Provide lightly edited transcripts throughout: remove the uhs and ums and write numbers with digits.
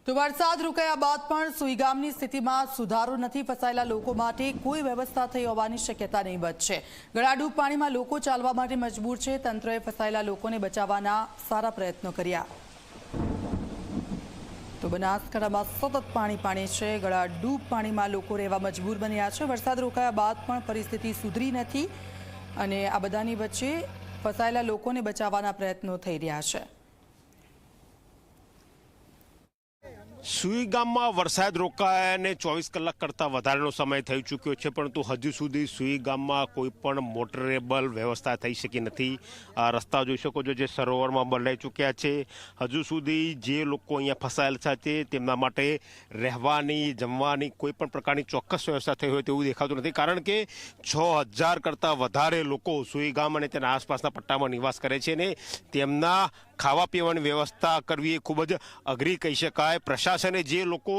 તો વરસાદ રોકાયા બાદ પણ સુઈગામની સ્થિતિમાં સુધારો નથી। ફસાયેલા લોકો માટે કોઈ વ્યવસ્થા થઈ હોવાની શક્યતા નહીવત છે। ગળાડૂબ પાણીમાં લોકો ચાલવા માટે મજબૂર છે। તંત્રએ ફસાયેલા લોકોને બચાવવાના સારા પ્રયત્નો કર્યા। તો બનાસકાંઠામાં સતત પાણી છે। ગળાડૂબ પાણીમાં લોકો રહેવા મજબૂર બન્યા છે। વરસાદ રોકાયા બાદ પણ પરિસ્થિતિ સુધરી નથી અને આ બધાની વચ્ચે ફસાયેલા લોકોને બચાવવાના પ્રયત્નો થઈ રહ્યા છે। સુઈ ગામમાં વરસાદ રોકાયાને 24 કલાક કરતાં વધારેનો સમય થઈ ચૂક્યો છે, પરંતુ હજુ સુધી સુઈ ગામમાં કોઈ પણ મોટરેબલ વ્યવસ્થા થઈ શકી નથી। આ રસ્તા જોઈ શકો છો જે સરોવરમાં બદલાઈ ચૂક્યા છે। હજુ સુધી જે લોકો અહીંયા ફસાયેલા છે તેમના માટે રહેવાની જમવાની કોઈ પણ પ્રકારની ચોક્કસ વ્યવસ્થા થઈ હોય તેવું દેખાતું નથી, કારણ કે 6000 કરતાં વધારે લોકો સુઈ ગામ અને તેના આસપાસના પટ્ટામાં નિવાસ કરે છે ને તેમના ખાવા પીવાની વ્યવસ્થા કરવી એ ખૂબ જ અઘરી કહી શકાય। પ્રશાસને જે લોકો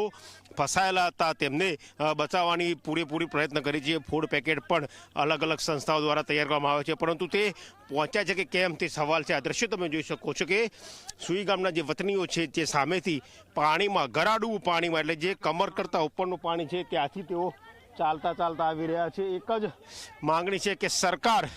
ફસાયેલા હતા તેમને બચાવવાની પૂરેપૂરી પ્રયત્ન કરી છે। ફૂડ પેકેટ પણ અલગ અલગ સંસ્થાઓ દ્વારા તૈયાર કરવામાં આવે છે, પરંતુ તે પહોંચ્યા છે કે કેમ તે સવાલ છે। આ દ્રશ્ય તમે જોઈ શકો છો કે સુઈ ગામના જે વતનીઓ છે તે સામેથી પાણીમાં ગરાડું પાણીમાં એટલે જે કમર કરતાં ઉપરનું પાણી છે ત્યાંથી તેઓ ચાલતા આવી રહ્યા છે। એક જ માંગણી છે કે સરકાર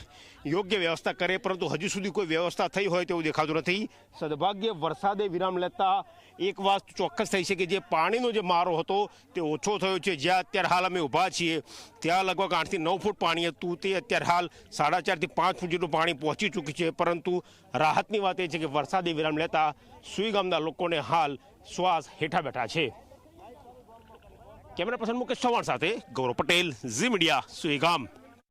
યોગ્ય વ્યવસ્થા કરે, પરંતુ હજુ સુધી કોઈ વ્યવસ્થા થઈ હોય તેવું દેખાતું નથી। સદભાગ્ય વરસાદે વિરામ લેતા એક વાત ચોક્કસ થઈ છે કે જે પાણીનો જે મારો હતો તે ઓછો થયો છે। જ્યાં અત્યારે હાલ અમે ઊભા છીએ ત્યાં લગભગ 8 થી 9 ફૂટ પાણી હતું, તે અત્યારે હાલ 4.5 થી 5 ફૂટ જેટલું પાણી પહોંચી ચૂક્યું છે। પરંતુ રાહતની વાત એ છે કે વરસાદે વિરામ લેતા સુઈ ગામના લોકોને હાલ શ્વાસ હેઠા બેઠા છે। કેમેરા પર્સન મુકેશ ચૌહાણ સાથે ગૌરવ પટેલ, ઝી મીડિયા, સુઈ ગામ।